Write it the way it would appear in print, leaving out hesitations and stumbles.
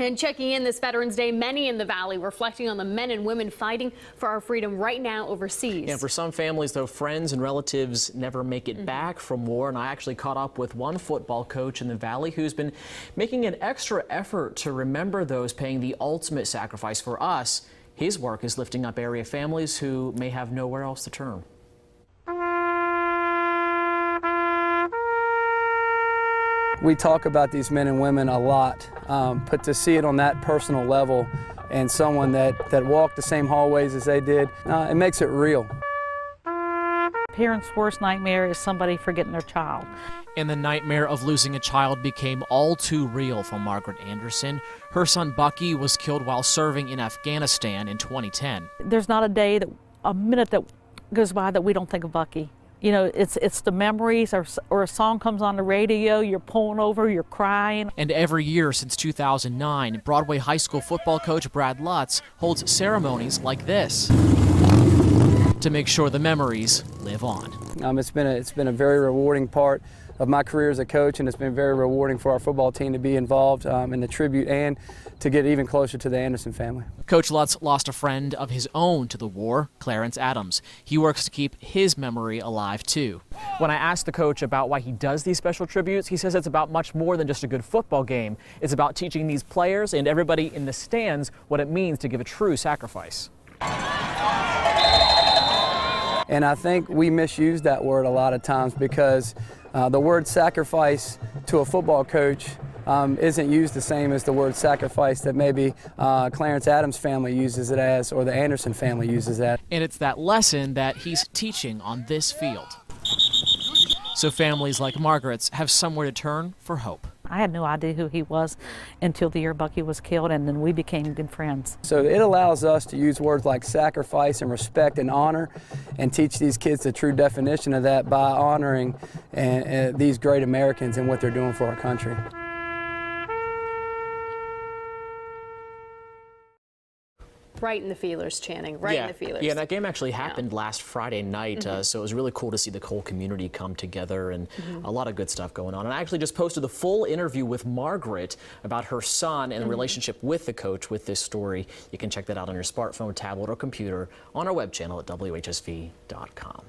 And checking in this Veterans Day, many in the Valley reflecting on the men and women fighting for our freedom right now overseas. Yeah, for some families, though, friends and relatives never make it back from war. And I actually caught up with one football coach in the Valley who's been making an extra effort to remember those paying the ultimate sacrifice for us. His work is lifting up area families who may have nowhere else to turn. We talk about these men and women a lot, but to see it on that personal level and someone that walked the same hallways as they did, it makes it real. Parents' worst nightmare is somebody forgetting their child. And the nightmare of losing a child became all too real for Margaret Anderson. Her son Bucky was killed while serving in Afghanistan in 2010. There's not a minute that goes by that we don't think of Bucky. You know, it's the memories, or a song comes on the radio, you're pulling over, you're crying. And every year since 2009, Broadway High School football coach Brad Lutz holds ceremonies like this to make sure the memories live on. It's been a very rewarding part of my career as a coach, and it's been very rewarding for our football team to be involved in the tribute and to get even closer to the Anderson family. Coach Lutz lost a friend of his own to the war, Clarence Adams. He works to keep his memory alive too. When I asked the coach about why he does these special tributes, he says it's about much more than just a good football game. It's about teaching these players and everybody in the stands what it means to give a true sacrifice. And I think we misuse that word a lot of times because the word sacrifice to a football coach isn't used the same as the word sacrifice that maybe Clarence Adams' family uses it as, or the Anderson family uses that. And it's that lesson that he's teaching on this field. So families like Margaret's have somewhere to turn for hope. I had no idea who he was until the year Bucky was killed, and then we became good friends. So it allows us to use words like sacrifice and respect and honor and teach these kids the true definition of that by honoring these great Americans and what they're doing for our country. Right in the feelers, Channing. Right in the feelers. Yeah, that game actually happened last Friday night, so it was really cool to see the whole community come together and a lot of good stuff going on. And I actually just posted the full interview with Margaret about her son and the relationship with the coach with this story. You can check that out on your smartphone, tablet, or computer on our web channel at WHSV.com.